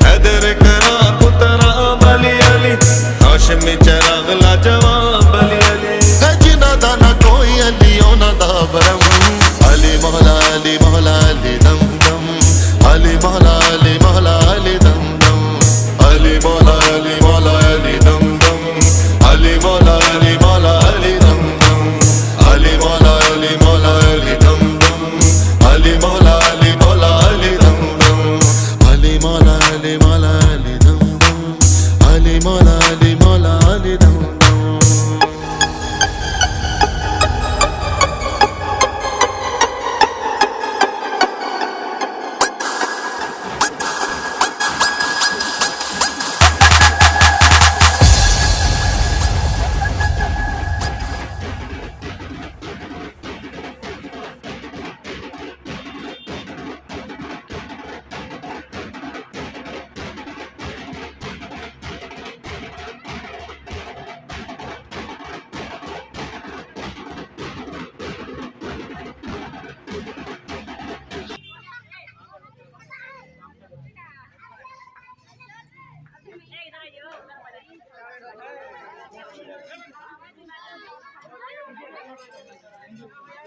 हैदर करार पुतरा अली अली हाशमी चराग लाजवाब अली अली है जिना दा ना कोई अली ओना दा बरम अली मौला अली मौला अली दम दम अली मौला अली मौला अली दम दम अली मौला अली मौला अली दम दम अली मौला अली मौला अली दम दम अली मौला अली मौला अली दम दम अली मौला अली मौला अली दम दम अली मौला अली मौला अली दम दम अली मौला अली मौला अली दम दम Thank you.